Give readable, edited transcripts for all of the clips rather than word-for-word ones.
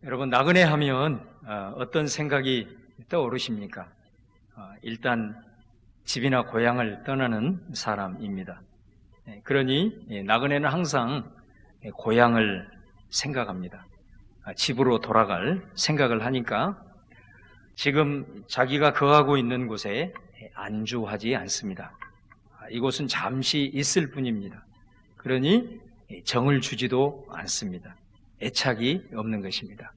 여러분, 나그네 하면 어떤 생각이 떠오르십니까? 일단 집이나 고향을 떠나는 사람입니다. 그러니 나그네는 항상 고향을 생각합니다. 집으로 돌아갈 생각을 하니까 지금 자기가 거하고 있는 곳에 안주하지 않습니다. 이곳은 잠시 있을 뿐입니다. 그러니 정을 주지도 않습니다. 애착이 없는 것입니다.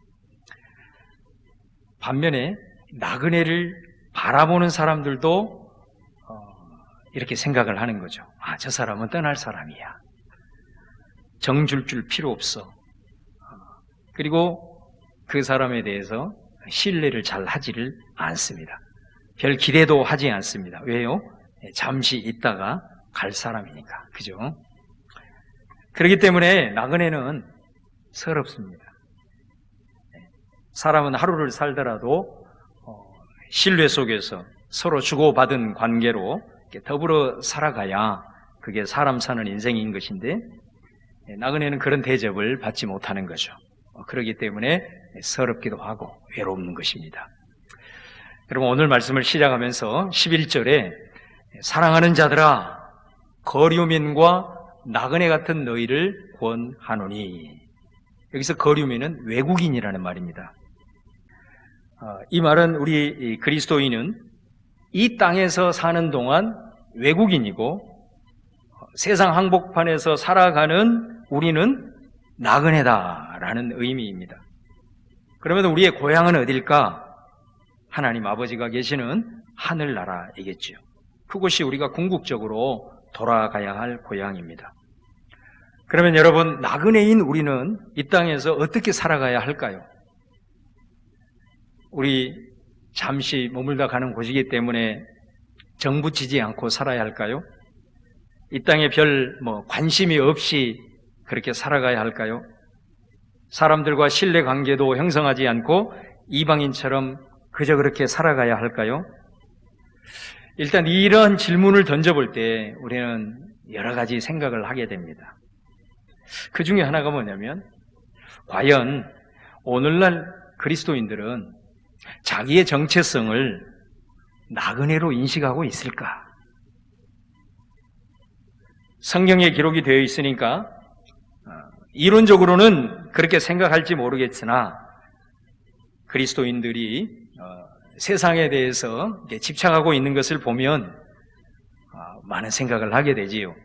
반면에 나그네를 바라보는 사람들도 이렇게 생각을 하는 거죠. 저 사람은 떠날 사람이야. 정 줄 필요 없어. 그리고 그 사람에 대해서 신뢰를 잘 하지를 않습니다. 별 기대도 하지 않습니다. 왜요? 잠시 있다가 갈 사람이니까. 그죠? 그렇기 때문에 나그네는 서럽습니다. 사람은 하루를 살더라도 신뢰 속에서 서로 주고받은 관계로 더불어 살아가야 그게 사람 사는 인생인 것인데 나그네는 그런 대접을 받지 못하는 거죠. 그렇기 때문에 서럽기도 하고 외롭는 것입니다. 여러분, 오늘 말씀을 시작하면서 11절에 사랑하는 자들아 거류민과 나그네 같은 너희를 권하노니, 여기서 거류민은 외국인이라는 말입니다. 이 말은 우리 그리스도인은 이 땅에서 사는 동안 외국인이고 세상 한복판에서 살아가는 우리는 나그네다라는 의미입니다. 그러면 우리의 고향은 어딜까? 하나님 아버지가 계시는 하늘나라이겠죠. 그곳이 우리가 궁극적으로 돌아가야 할 고향입니다. 그러면 여러분, 나그네인 우리는 이 땅에서 어떻게 살아가야 할까요? 우리 잠시 머물다 가는 곳이기 때문에 정 붙이지 않고 살아야 할까요? 이 땅에 별 관심이 없이 그렇게 살아가야 할까요? 사람들과 신뢰 관계도 형성하지 않고 이방인처럼 그저 그렇게 살아가야 할까요? 일단 이런 질문을 던져볼 때 우리는 여러 가지 생각을 하게 됩니다. 그 중에 하나가 뭐냐면, 과연 오늘날 그리스도인들은 자기의 정체성을 나그네로 인식하고 있을까? 성경에 기록이 되어 있으니까 이론적으로는 그렇게 생각할지 모르겠으나 그리스도인들이 세상에 대해서 집착하고 있는 것을 보면 많은 생각을 하게 되지요.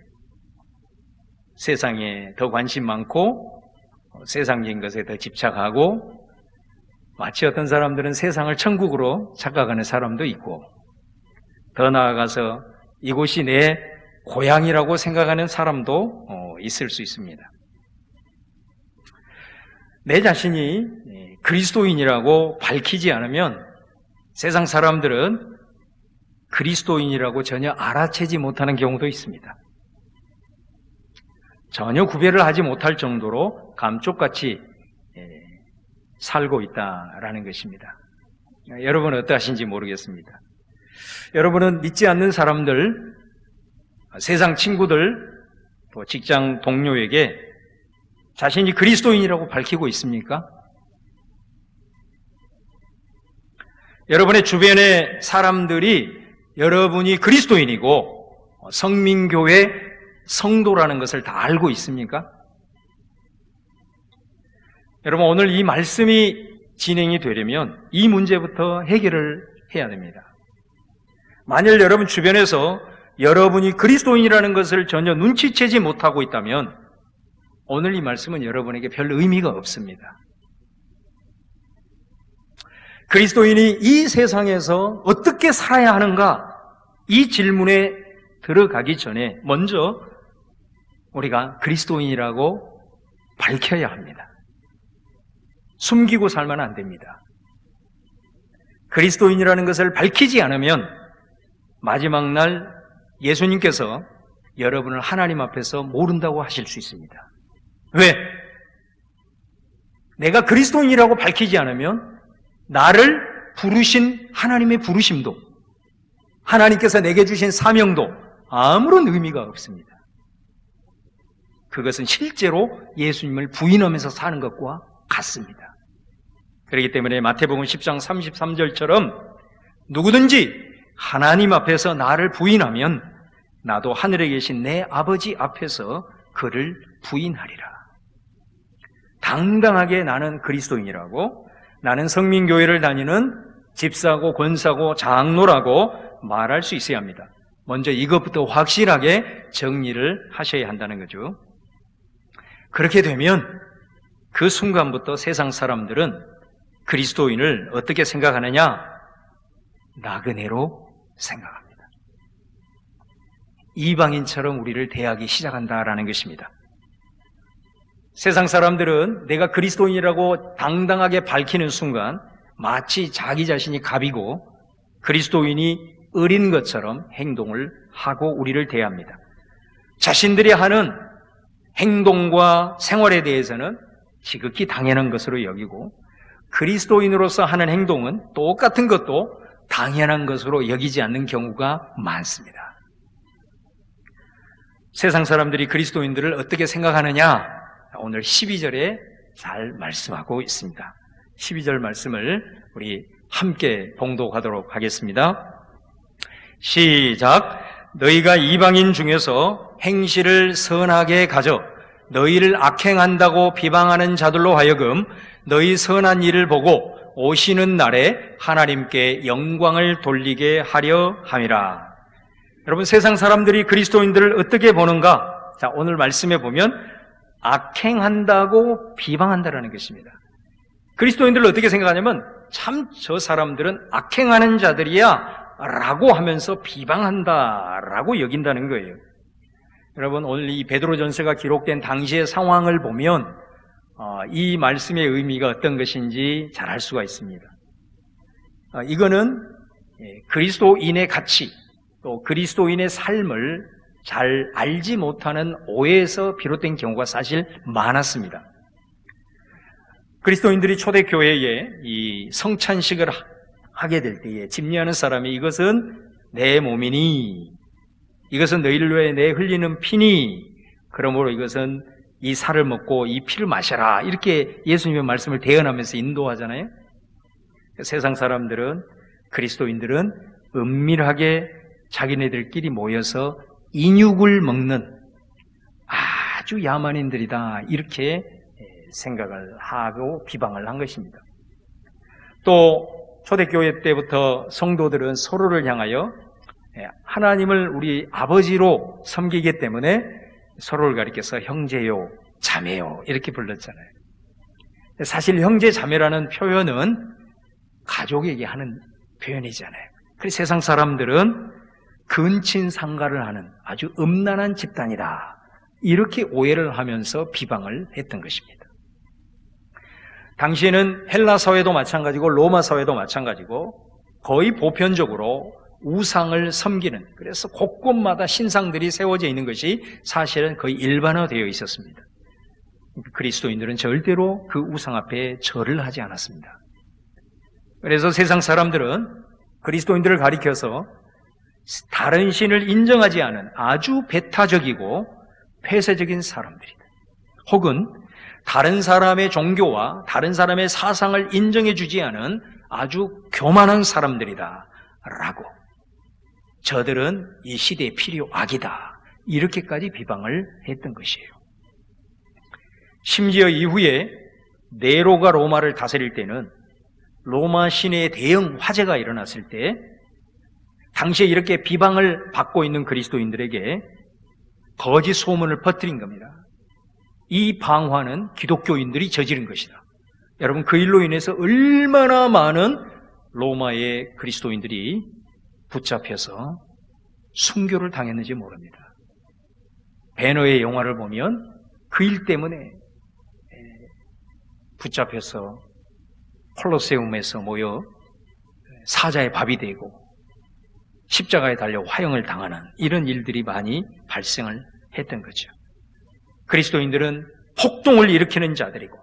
세상에 더 관심 많고 세상적인 것에 더 집착하고, 마치 어떤 사람들은 세상을 천국으로 착각하는 사람도 있고, 더 나아가서 이곳이 내 고향이라고 생각하는 사람도 있을 수 있습니다. 내 자신이 그리스도인이라고 밝히지 않으면 세상 사람들은 그리스도인이라고 전혀 알아채지 못하는 경우도 있습니다. 전혀 구별을 하지 못할 정도로 감쪽같이 살고 있다라는 것입니다. 여러분은 어떠하신지 모르겠습니다. 여러분은 믿지 않는 사람들, 세상 친구들, 또 직장 동료에게 자신이 그리스도인이라고 밝히고 있습니까? 여러분의 주변의 사람들이 여러분이 그리스도인이고 성민교회 성도라는 것을 다 알고 있습니까? 여러분, 오늘 이 말씀이 진행이 되려면 이 문제부터 해결을 해야 됩니다. 만일 여러분 주변에서 여러분이 그리스도인이라는 것을 전혀 눈치채지 못하고 있다면 오늘 이 말씀은 여러분에게 별 의미가 없습니다. 그리스도인이 이 세상에서 어떻게 살아야 하는가, 이 질문에 들어가기 전에 먼저 우리가 그리스도인이라고 밝혀야 합니다. 숨기고 살면 안 됩니다. 그리스도인이라는 것을 밝히지 않으면 마지막 날 예수님께서 여러분을 하나님 앞에서 모른다고 하실 수 있습니다. 왜? 내가 그리스도인이라고 밝히지 않으면 나를 부르신 하나님의 부르심도, 하나님께서 내게 주신 사명도 아무런 의미가 없습니다. 그것은 실제로 예수님을 부인하면서 사는 것과 같습니다. 그렇기 때문에 마태복음 10장 33절처럼 누구든지 하나님 앞에서 나를 부인하면 나도 하늘에 계신 내 아버지 앞에서 그를 부인하리라. 당당하게 나는 그리스도인이라고, 나는 성민교회를 다니는 집사고 권사고 장로라고 말할 수 있어야 합니다. 먼저 이것부터 확실하게 정리를 하셔야 한다는 거죠. 그렇게 되면 그 순간부터 세상 사람들은 그리스도인을 어떻게 생각하느냐? 나그네로 생각합니다. 이방인처럼 우리를 대하기 시작한다라는 것입니다. 세상 사람들은 내가 그리스도인이라고 당당하게 밝히는 순간 마치 자기 자신이 갑이고 그리스도인이 을인 것처럼 행동을 하고 우리를 대합니다. 자신들이 하는 행동과 생활에 대해서는 지극히 당연한 것으로 여기고 그리스도인으로서 하는 행동은 똑같은 것도 당연한 것으로 여기지 않는 경우가 많습니다. 세상 사람들이 그리스도인들을 어떻게 생각하느냐? 오늘 12절에 잘 말씀하고 있습니다. 12절 말씀을 우리 함께 봉독하도록 하겠습니다. 시작. 너희가 이방인 중에서 행실을 선하게 가져 너희를 악행한다고 비방하는 자들로 하여금 너희 선한 일을 보고 오시는 날에 하나님께 영광을 돌리게 하려 함이라. 여러분, 세상 사람들이 그리스도인들을 어떻게 보는가? 자, 오늘 말씀에 보면 악행한다고 비방한다라는 것입니다. 그리스도인들을 어떻게 생각하냐면 참 저 사람들은 악행하는 자들이야 라고 하면서 비방한다 라고 여긴다는 거예요. 여러분, 오늘 이 베드로전서가 기록된 당시의 상황을 보면 이 말씀의 의미가 어떤 것인지 잘 알 수가 있습니다. 이거는 그리스도인의 가치, 또 그리스도인의 삶을 잘 알지 못하는 오해에서 비롯된 경우가 사실 많았습니다. 그리스도인들이 초대교회에 이 성찬식을 하게 될 때에 집례하는 사람이 이것은 내 몸이니, 이것은 너희를 위해 내 흘리는 피니, 그러므로 이것은 이 살을 먹고 이 피를 마셔라, 이렇게 예수님의 말씀을 대언하면서 인도하잖아요. 세상 사람들은, 그리스도인들은 은밀하게 자기네들끼리 모여서 인육을 먹는 아주 야만인들이다, 이렇게 생각을 하고 비방을 한 것입니다. 또 초대교회 때부터 성도들은 서로를 향하여 하나님을 우리 아버지로 섬기기 때문에 서로를 가리켜서 형제요, 자매요 이렇게 불렀잖아요. 사실 형제, 자매라는 표현은 가족에게 하는 표현이잖아요. 그래서 세상 사람들은 근친상가를 하는 아주 음란한 집단이다, 이렇게 오해를 하면서 비방을 했던 것입니다. 당시에는 헬라 사회도 마찬가지고 로마 사회도 마찬가지고 거의 보편적으로 우상을 섬기는, 그래서 곳곳마다 신상들이 세워져 있는 것이 사실은 거의 일반화되어 있었습니다. 그리스도인들은 절대로 그 우상 앞에 절을 하지 않았습니다. 그래서 세상 사람들은 그리스도인들을 가리켜서 다른 신을 인정하지 않은 아주 배타적이고 폐쇄적인 사람들이다, 혹은 다른 사람의 종교와 다른 사람의 사상을 인정해주지 않은 아주 교만한 사람들이다 라고, 저들은 이 시대의 필요 악이다, 이렇게까지 비방을 했던 것이에요. 심지어 이후에 네로가 로마를 다스릴 때는 로마 시내에 대형 화재가 일어났을 때 당시에 이렇게 비방을 받고 있는 그리스도인들에게 거짓 소문을 퍼뜨린 겁니다. 이 방화는 기독교인들이 저지른 것이다. 여러분, 그 일로 인해서 얼마나 많은 로마의 그리스도인들이 붙잡혀서 순교를 당했는지 모릅니다. 배너의 영화를 보면 그 일 때문에 붙잡혀서 콜로세움에서 모여 사자의 밥이 되고 십자가에 달려 화형을 당하는 이런 일들이 많이 발생을 했던 거죠. 그리스도인들은 폭동을 일으키는 자들이고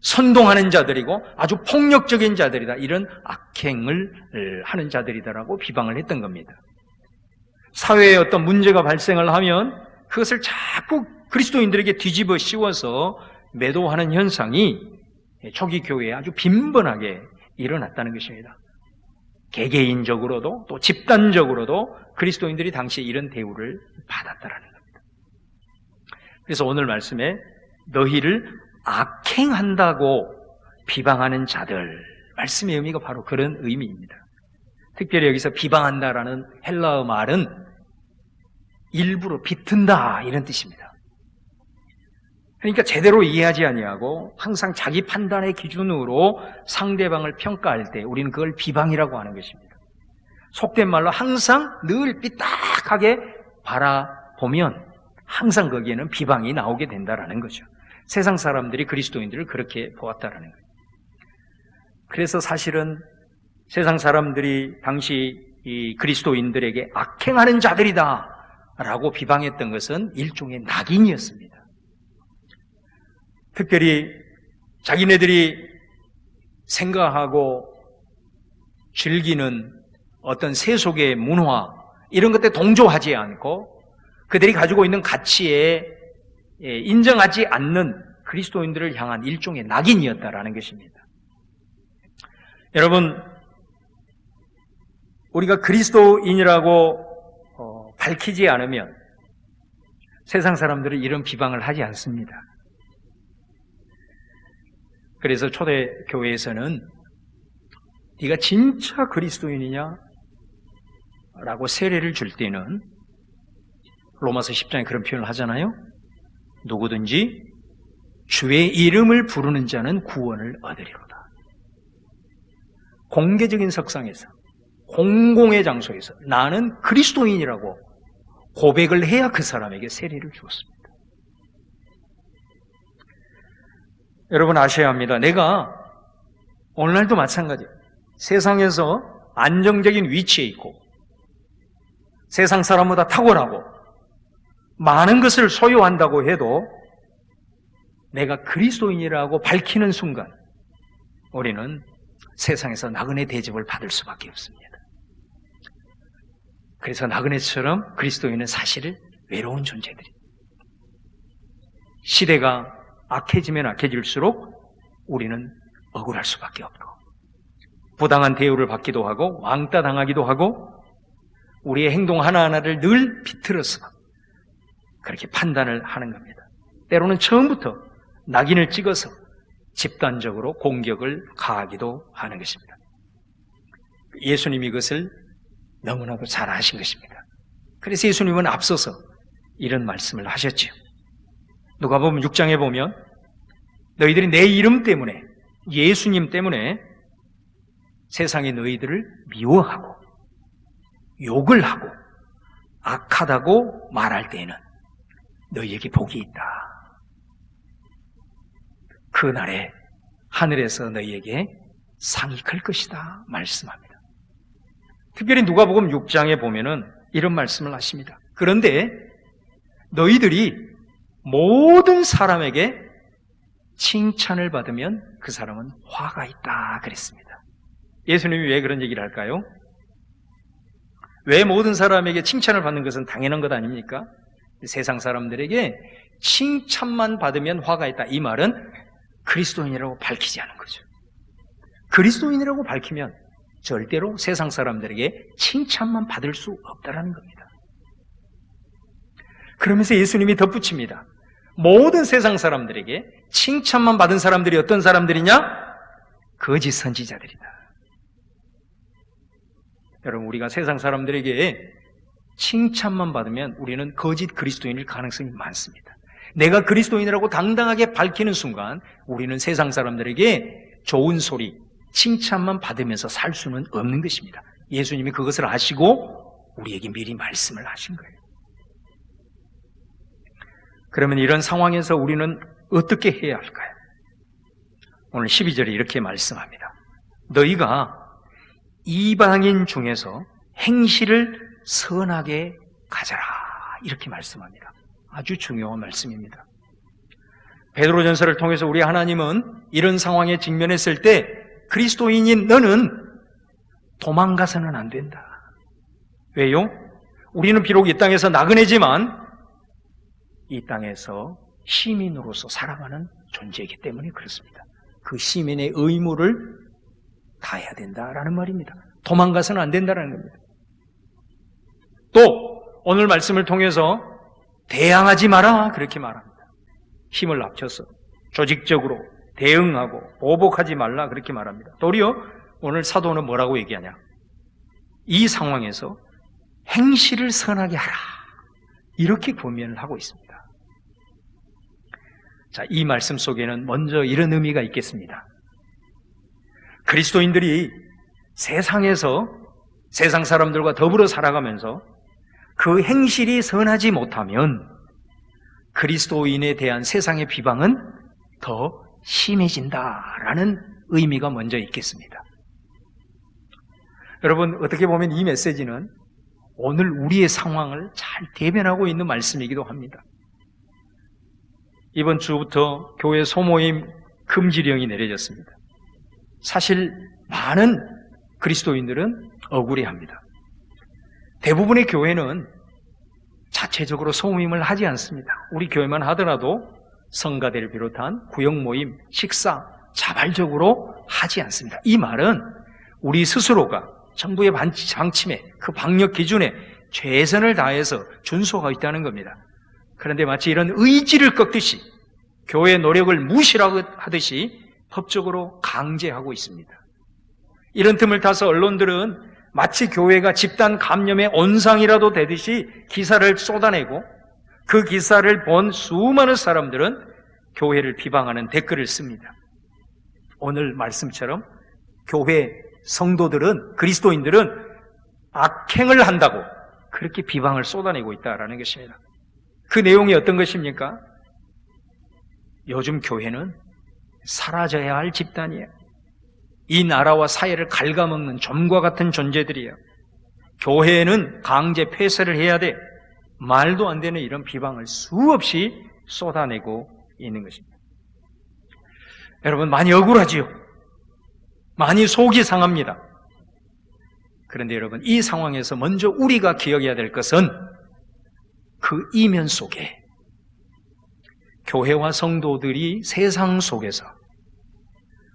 선동하는 자들이고 아주 폭력적인 자들이다, 이런 악행을 하는 자들이다라고 비방을 했던 겁니다. 사회에 어떤 문제가 발생을 하면 그것을 자꾸 그리스도인들에게 뒤집어 씌워서 매도하는 현상이 초기 교회에 아주 빈번하게 일어났다는 것입니다. 개개인적으로도 또 집단적으로도 그리스도인들이 당시에 이런 대우를 받았다라는 겁니다. 그래서 오늘 말씀에 너희를 악행한다고 비방하는 자들, 말씀의 의미가 바로 그런 의미입니다. 특별히 여기서 비방한다라는 헬라어 말은 일부러 비튼다 이런 뜻입니다. 그러니까 제대로 이해하지 아니하고 항상 자기 판단의 기준으로 상대방을 평가할 때 우리는 그걸 비방이라고 하는 것입니다. 속된 말로 항상 늘 삐딱하게 바라보면 항상 거기에는 비방이 나오게 된다라는 거죠. 세상 사람들이 그리스도인들을 그렇게 보았다라는 거예요. 그래서 사실은 세상 사람들이 당시 이 그리스도인들에게 악행하는 자들이다 라고 비방했던 것은 일종의 낙인이었습니다. 특별히 자기네들이 생각하고 즐기는 어떤 세속의 문화 이런 것에 동조하지 않고 그들이 가지고 있는 가치에 인정하지 않는 그리스도인들을 향한 일종의 낙인이었다라는 것입니다. 여러분, 우리가 그리스도인이라고 밝히지 않으면 세상 사람들은 이런 비방을 하지 않습니다. 그래서 초대교회에서는 네가 진짜 그리스도인이냐? 라고 세례를 줄 때는 로마서 10장에 그런 표현을 하잖아요. 누구든지 주의 이름을 부르는 자는 구원을 얻으리로다. 공개적인 석상에서 공공의 장소에서 나는 그리스도인이라고 고백을 해야 그 사람에게 세례를 주었습니다. 여러분 아셔야 합니다. 내가 오늘날도 마찬가지예요. 세상에서 안정적인 위치에 있고 세상 사람보다 탁월하고 많은 것을 소유한다고 해도 내가 그리스도인이라고 밝히는 순간 우리는 세상에서 나그네 대접을 받을 수밖에 없습니다. 그래서 나그네처럼 그리스도인은 사실 외로운 존재들입니다. 시대가 악해지면 악해질수록 우리는 억울할 수밖에 없고 부당한 대우를 받기도 하고 왕따 당하기도 하고 우리의 행동 하나하나를 늘 비틀어서 그렇게 판단을 하는 겁니다. 때로는 처음부터 낙인을 찍어서 집단적으로 공격을 가하기도 하는 것입니다. 예수님이 그것을 너무나도 잘 아신 것입니다. 그래서 예수님은 앞서서 이런 말씀을 하셨죠. 누가복음 6장에 보면 너희들이 내 이름 때문에 예수님 때문에 세상에 너희들을 미워하고 욕을 하고 악하다고 말할 때에는 너희에게 복이 있다. 그날에 하늘에서 너희에게 상이 클 것이다 말씀합니다. 특별히 누가복음 6장에 보면은 이런 말씀을 하십니다. 그런데 너희들이 모든 사람에게 칭찬을 받으면 그 사람은 화가 있다 그랬습니다. 예수님이 왜 그런 얘기를 할까요? 왜 모든 사람에게 칭찬을 받는 것은 당연한 것 아닙니까? 세상 사람들에게 칭찬만 받으면 화가 있다. 이 말은 그리스도인이라고 밝히지 않은 거죠. 그리스도인이라고 밝히면 절대로 세상 사람들에게 칭찬만 받을 수 없다는 겁니다. 그러면서 예수님이 덧붙입니다. 모든 세상 사람들에게 칭찬만 받은 사람들이 어떤 사람들이냐? 거짓 선지자들이다. 여러분, 우리가 세상 사람들에게 칭찬만 받으면 우리는 거짓 그리스도인일 가능성이 많습니다. 내가 그리스도인이라고 당당하게 밝히는 순간 우리는 세상 사람들에게 좋은 소리, 칭찬만 받으면서 살 수는 없는 것입니다. 예수님이 그것을 아시고 우리에게 미리 말씀을 하신 거예요. 그러면 이런 상황에서 우리는 어떻게 해야 할까요? 오늘 12절에 이렇게 말씀합니다. 너희가 이방인 중에서 행실을 선하게 가져라. 이렇게 말씀합니다. 아주 중요한 말씀입니다. 베드로전서를 통해서 우리 하나님은 이런 상황에 직면했을 때 그리스도인인 너는 도망가서는 안 된다. 왜요? 우리는 비록 이 땅에서 나그네지만 이 땅에서 시민으로서 살아가는 존재이기 때문에 그렇습니다. 그 시민의 의무를 다해야 된다라는 말입니다. 도망가서는 안 된다는 겁니다. 또 오늘 말씀을 통해서 대항하지 마라 그렇게 말합니다. 힘을 합쳐서 조직적으로 대응하고 보복하지 말라 그렇게 말합니다. 도리어 오늘 사도는 뭐라고 얘기하냐? 이 상황에서 행실을 선하게 하라 이렇게 권면을 하고 있습니다. 자, 이 말씀 속에는 먼저 이런 의미가 있겠습니다. 그리스도인들이 세상에서 세상 사람들과 더불어 살아가면서 그 행실이 선하지 못하면 그리스도인에 대한 세상의 비방은 더 심해진다라는 의미가 먼저 있겠습니다. 여러분, 어떻게 보면 이 메시지는 오늘 우리의 상황을 잘 대변하고 있는 말씀이기도 합니다. 이번 주부터 교회 소모임 금지령이 내려졌습니다. 사실 많은 그리스도인들은 억울해합니다. 대부분의 교회는 자체적으로 소모임을 하지 않습니다. 우리 교회만 하더라도 성가대를 비롯한 구역 모임, 식사 자발적으로 하지 않습니다. 이 말은 우리 스스로가 정부의 방침에 그 방역 기준에 최선을 다해서 준수하고 있다는 겁니다. 그런데 마치 이런 의지를 꺾듯이 교회의 노력을 무시하듯이 법적으로 강제하고 있습니다. 이런 틈을 타서 언론들은 마치 교회가 집단 감염의 온상이라도 되듯이 기사를 쏟아내고 그 기사를 본 수많은 사람들은 교회를 비방하는 댓글을 씁니다. 오늘 말씀처럼 교회 성도들은, 그리스도인들은 악행을 한다고 그렇게 비방을 쏟아내고 있다는 것입니다. 그 내용이 어떤 것입니까? 요즘 교회는 사라져야 할 집단이에요. 이 나라와 사회를 갉아먹는 좀과 같은 존재들이에요. 교회는 강제 폐쇄를 해야 돼. 말도 안 되는 이런 비방을 수없이 쏟아내고 있는 것입니다. 여러분, 많이 억울하지요? 많이 속이 상합니다. 그런데 여러분, 이 상황에서 먼저 우리가 기억해야 될 것은 그 이면 속에 교회와 성도들이 세상 속에서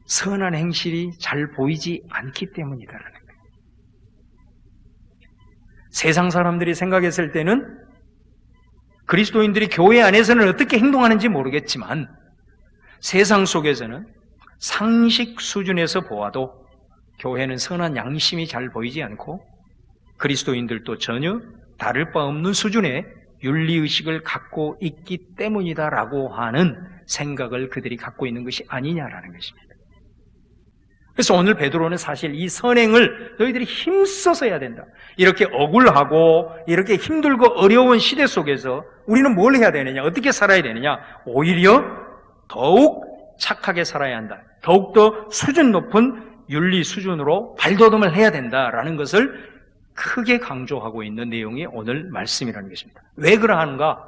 선한 행실이 잘 보이지 않기 때문이다라는 거예요. 세상 사람들이 생각했을 때는 그리스도인들이 교회 안에서는 어떻게 행동하는지 모르겠지만 세상 속에서는 상식 수준에서 보아도 교회는 선한 양심이 잘 보이지 않고 그리스도인들도 전혀 다를 바 없는 수준의 윤리의식을 갖고 있기 때문이다라고 하는 생각을 그들이 갖고 있는 것이 아니냐라는 것입니다. 그래서 오늘 베드로는 사실 이 선행을 너희들이 힘써서 해야 된다. 이렇게 억울하고 이렇게 힘들고 어려운 시대 속에서 우리는 뭘 해야 되느냐? 어떻게 살아야 되느냐? 오히려 더욱 착하게 살아야 한다. 더욱더 수준 높은 윤리 수준으로 발돋움을 해야 된다라는 것을 크게 강조하고 있는 내용이 오늘 말씀이라는 것입니다. 왜 그러한가?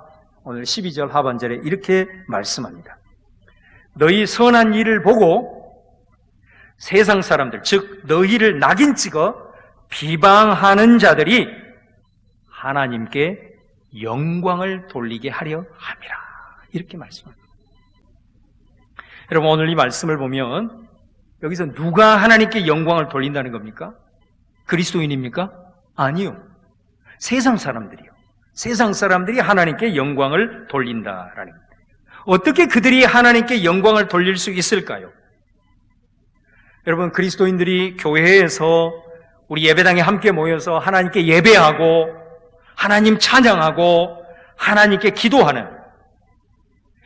오늘 12절 하반절에 이렇게 말씀합니다. 너희 선한 일을 보고 세상 사람들, 즉 너희를 낙인 찍어 비방하는 자들이 하나님께 영광을 돌리게 하려 함이라. 이렇게 말씀합니다. 여러분, 오늘 이 말씀을 보면 여기서 누가 하나님께 영광을 돌린다는 겁니까? 그리스도인입니까? 아니요. 세상 사람들이요. 세상 사람들이 하나님께 영광을 돌린다라는 겁니다. 어떻게 그들이 하나님께 영광을 돌릴 수 있을까요? 여러분, 그리스도인들이 교회에서 우리 예배당에 함께 모여서 하나님께 예배하고 하나님 찬양하고 하나님께 기도하는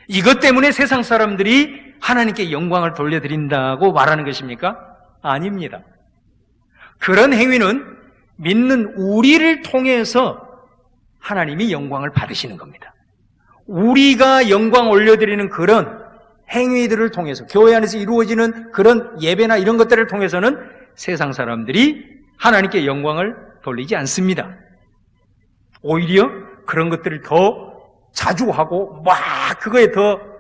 이것 때문에 세상 사람들이 하나님께 영광을 돌려드린다고 말하는 것입니까? 아닙니다. 그런 행위는 믿는 우리를 통해서 하나님이 영광을 받으시는 겁니다. 우리가 영광 올려드리는 그런 행위들을 통해서 교회 안에서 이루어지는 그런 예배나 이런 것들을 통해서는 세상 사람들이 하나님께 영광을 돌리지 않습니다. 오히려 그런 것들을 더 자주 하고 막 그거에 더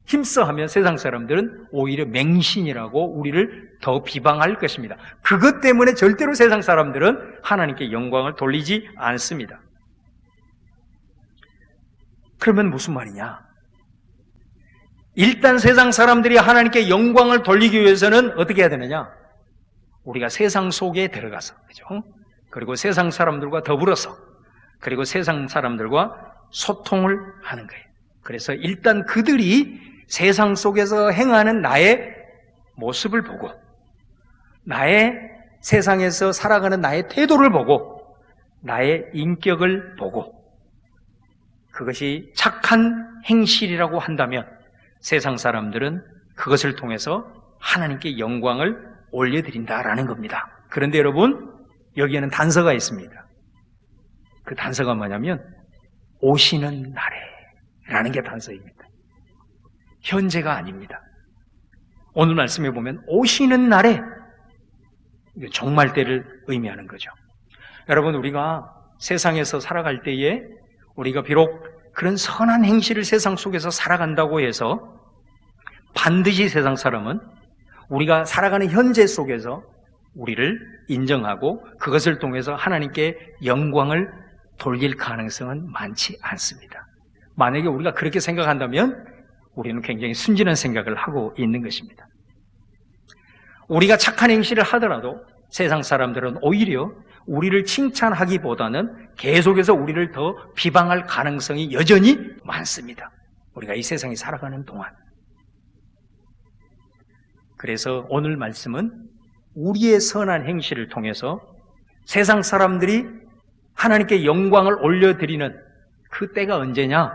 힘써하면 세상 사람들은 오히려 맹신이라고 우리를 더 비방할 것입니다. 그것 때문에 절대로 세상 사람들은 하나님께 영광을 돌리지 않습니다. 그러면 무슨 말이냐? 일단 세상 사람들이 하나님께 영광을 돌리기 위해서는 어떻게 해야 되느냐? 우리가 세상 속에 들어가서, 그죠? 그리고 세상 사람들과 더불어서, 그리고 세상 사람들과 소통을 하는 거예요. 그래서 일단 그들이 세상 속에서 행하는 나의 모습을 보고, 나의 세상에서 살아가는 나의 태도를 보고, 나의 인격을 보고, 그것이 착한 행실이라고 한다면 세상 사람들은 그것을 통해서 하나님께 영광을 올려드린다라는 겁니다. 그런데 여러분, 여기에는 단서가 있습니다. 그 단서가 뭐냐면 오시는 날에 라는 게 단서입니다. 현재가 아닙니다. 오늘 말씀에 보면 오시는 날에, 종말 때를 의미하는 거죠. 여러분, 우리가 세상에서 살아갈 때에 우리가 비록 그런 선한 행실을 세상 속에서 살아간다고 해서 반드시 세상 사람은 우리가 살아가는 현재 속에서 우리를 인정하고 그것을 통해서 하나님께 영광을 돌릴 가능성은 많지 않습니다. 만약에 우리가 그렇게 생각한다면 우리는 굉장히 순진한 생각을 하고 있는 것입니다. 우리가 착한 행실을 하더라도 세상 사람들은 오히려 우리를 칭찬하기보다는 계속해서 우리를 더 비방할 가능성이 여전히 많습니다. 우리가 이 세상에 살아가는 동안. 그래서 오늘 말씀은 우리의 선한 행실을 통해서 세상 사람들이 하나님께 영광을 올려드리는 그 때가 언제냐?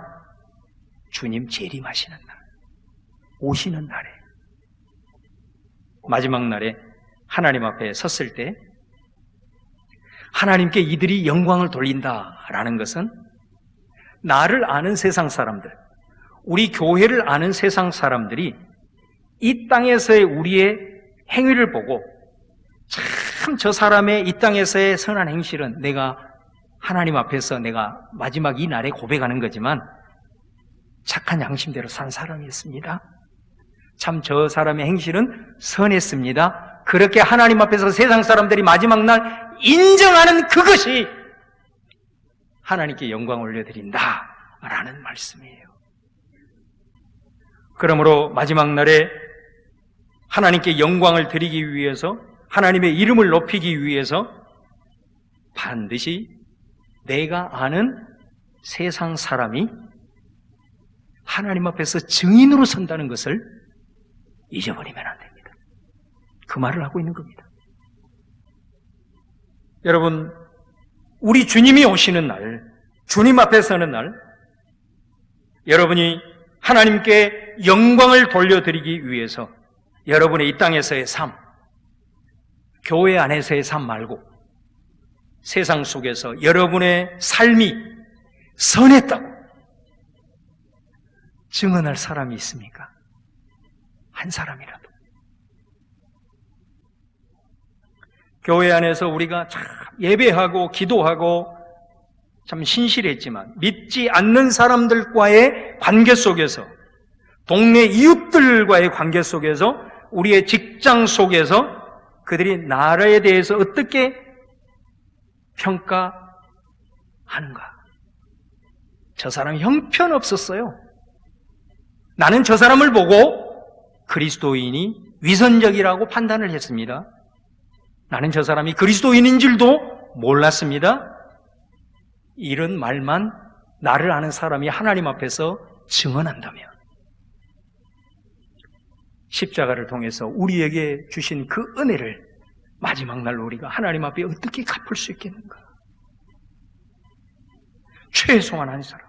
주님 재림하시는 날, 오시는 날에, 마지막 날에 하나님 앞에 섰을 때 하나님께 이들이 영광을 돌린다라는 것은 나를 아는 세상 사람들, 우리 교회를 아는 세상 사람들이 이 땅에서의 우리의 행위를 보고 참 저 사람의 이 땅에서의 선한 행실은 내가 하나님 앞에서 내가 마지막 이 날에 고백하는 거지만 착한 양심대로 산 사람이었습니다. 참 저 사람의 행실은 선했습니다. 그렇게 하나님 앞에서 세상 사람들이 마지막 날 인정하는 그것이 하나님께 영광 올려드린다라는 말씀이에요. 그러므로 마지막 날에 하나님께 영광을 드리기 위해서, 하나님의 이름을 높이기 위해서 반드시 내가 아는 세상 사람이 하나님 앞에서 증인으로 선다는 것을 잊어버리면 안 됩니다. 그 말을 하고 있는 겁니다. 여러분, 우리 주님이 오시는 날, 주님 앞에 서는 날, 여러분이 하나님께 영광을 돌려드리기 위해서 여러분의 이 땅에서의 삶, 교회 안에서의 삶 말고 세상 속에서 여러분의 삶이 선했다고 증언할 사람이 있습니까? 한 사람이라도. 교회 안에서 우리가 참 예배하고 기도하고 참 신실했지만 믿지 않는 사람들과의 관계 속에서, 동네 이웃들과의 관계 속에서, 우리의 직장 속에서 그들이 나라에 대해서 어떻게 평가하는가? 저 사람 형편없었어요. 나는 저 사람을 보고 그리스도인이 위선적이라고 판단을 했습니다. 나는 저 사람이 그리스도인인 줄도 몰랐습니다. 이런 말만 나를 아는 사람이 하나님 앞에서 증언한다면 십자가를 통해서 우리에게 주신 그 은혜를 마지막 날 우리가 하나님 앞에 어떻게 갚을 수 있겠는가? 최소한 한 사람,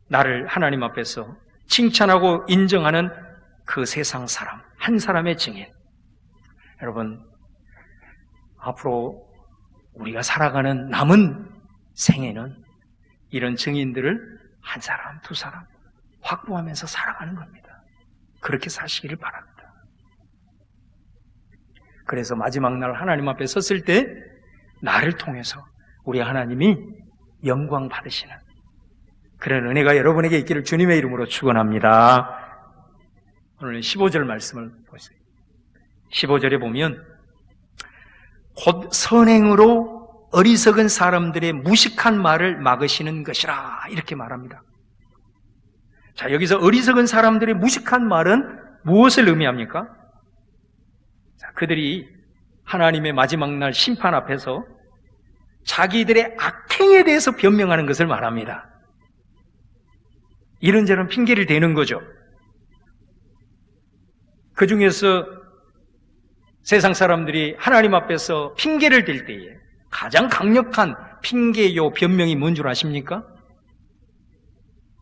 나를 하나님 앞에서 칭찬하고 인정하는 그 세상 사람, 한 사람의 증인. 여러분, 앞으로 우리가 살아가는 남은 생애는 이런 증인들을 한 사람, 두 사람 확보하면서 살아가는 겁니다. 그렇게 사시기를 바랍니다. 그래서 마지막 날 하나님 앞에 섰을 때 나를 통해서 우리 하나님이 영광 받으시는 그런 은혜가 여러분에게 있기를 주님의 이름으로 축원합니다. 오늘 15절 말씀을 보세요. 15절에 보면 곧 선행으로 어리석은 사람들의 무식한 말을 막으시는 것이라 이렇게 말합니다. 자, 여기서 어리석은 사람들의 무식한 말은 무엇을 의미합니까? 자, 그들이 하나님의 마지막 날 심판 앞에서 자기들의 악행에 대해서 변명하는 것을 말합니다. 이런저런 핑계를 대는 거죠. 그 중에서 세상 사람들이 하나님 앞에서 핑계를 댈 때에 가장 강력한 핑계요 변명이 뭔 줄 아십니까?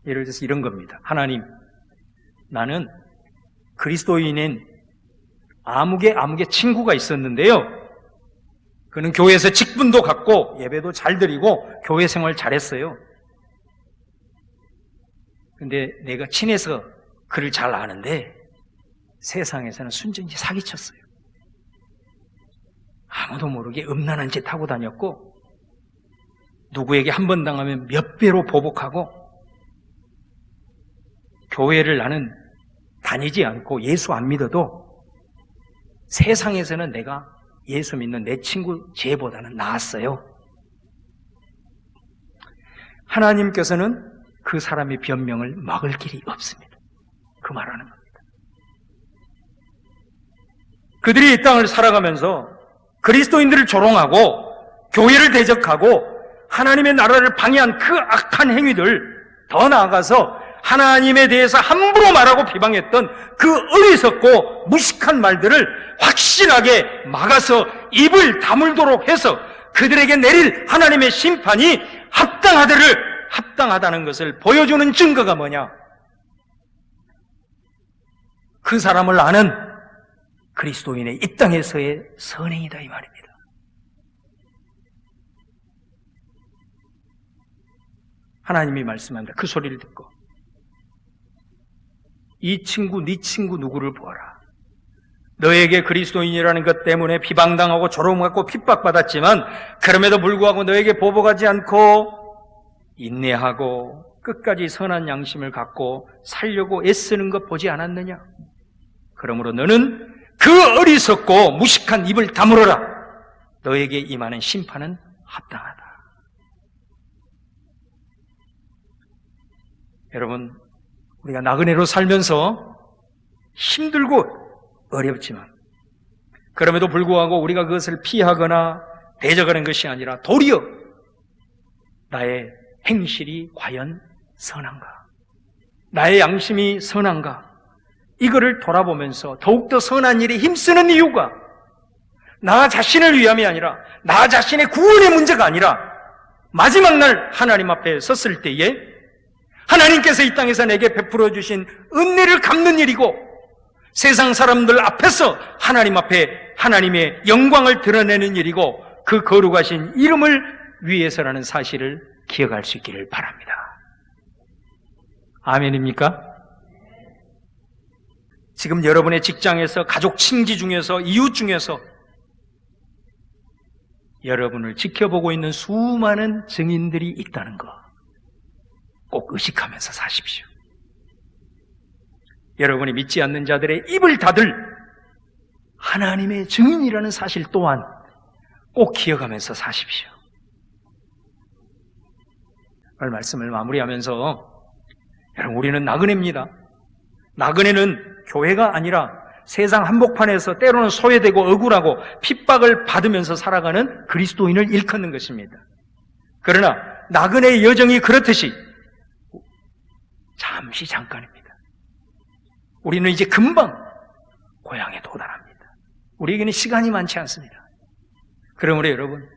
예를 들어서 이런 겁니다. 하나님, 나는 그리스도인인 아무개 친구가 있었는데요. 그는 교회에서 직분도 갖고 예배도 잘 드리고 교회 생활 잘했어요. 근데 내가 친해서 그를 잘 아는데 세상에서는 순전히 사기쳤어요. 아무도 모르게 음란한 짓 하고 다녔고 누구에게 한 번 당하면 몇 배로 보복하고 교회를 나는 다니지 않고 예수 안 믿어도 세상에서는 내가 예수 믿는 내 친구 쟤보다는 나았어요. 하나님께서는 그 사람의 변명을 막을 길이 없습니다. 그 말하는 겁니다. 그들이 이 땅을 살아가면서 그리스도인들을 조롱하고 교회를 대적하고 하나님의 나라를 방해한 그 악한 행위들, 더 나아가서 하나님에 대해서 함부로 말하고 비방했던 그 어리석고 무식한 말들을 확실하게 막아서 입을 다물도록 해서 그들에게 내릴 하나님의 심판이 합당하다는 것을 보여주는 증거가 뭐냐? 그 사람을 아는 그리스도인의 이 땅에서의 선행이다 이 말입니다. 하나님이 말씀합니다. 그 소리를 듣고 이 친구, 네 친구 누구를 보아라. 너에게 그리스도인이라는 것 때문에 비방당하고 조롱받고 핍박받았지만 그럼에도 불구하고 너에게 보복하지 않고 인내하고 끝까지 선한 양심을 갖고 살려고 애쓰는 것 보지 않았느냐? 그러므로 너는 그 어리석고 무식한 입을 다물어라. 너에게 임하는 심판은 합당하다. 여러분, 우리가 나그네로 살면서 힘들고 어렵지만 그럼에도 불구하고 우리가 그것을 피하거나 대적하는 것이 아니라 도리어 나의 행실이 과연 선한가? 나의 양심이 선한가? 이거를 돌아보면서 더욱더 선한 일에 힘쓰는 이유가 나 자신을 위함이 아니라 나 자신의 구원의 문제가 아니라 마지막 날 하나님 앞에 섰을 때에 하나님께서 이 땅에서 내게 베풀어 주신 은혜를 갚는 일이고 세상 사람들 앞에서 하나님 앞에 하나님의 영광을 드러내는 일이고 그 거룩하신 이름을 위해서라는 사실을 기억할 수 있기를 바랍니다. 아멘입니까? 지금 여러분의 직장에서 가족 친지 중에서 이웃 중에서 여러분을 지켜보고 있는 수많은 증인들이 있다는 거 꼭 의식하면서 사십시오. 여러분이 믿지 않는 자들의 입을 닫을 하나님의 증인이라는 사실 또한 꼭 기억하면서 사십시오. 오늘 말씀을 마무리하면서 여러분, 우리는 나그네입니다. 나그네는 교회가 아니라 세상 한복판에서 때로는 소외되고 억울하고 핍박을 받으면서 살아가는 그리스도인을 일컫는 것입니다. 그러나 나그네의 여정이 그렇듯이 잠깐입니다. 우리는 이제 금방 고향에 도달합니다. 우리에게는 시간이 많지 않습니다. 그러므로 여러분,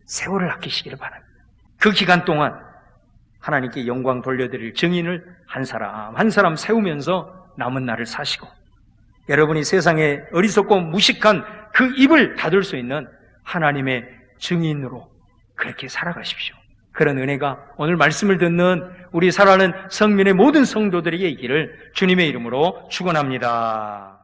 세월을 아끼시기를 바랍니다. 그 기간 동안 하나님께 영광 돌려드릴 증인을 한 사람 세우면서 남은 날을 사시고 여러분이 세상에 어리석고 무식한 그 입을 닫을 수 있는 하나님의 증인으로 그렇게 살아가십시오. 그런 은혜가 오늘 말씀을 듣는 우리 사랑하는 성민의 모든 성도들에게 있기를 주님의 이름으로 축원합니다.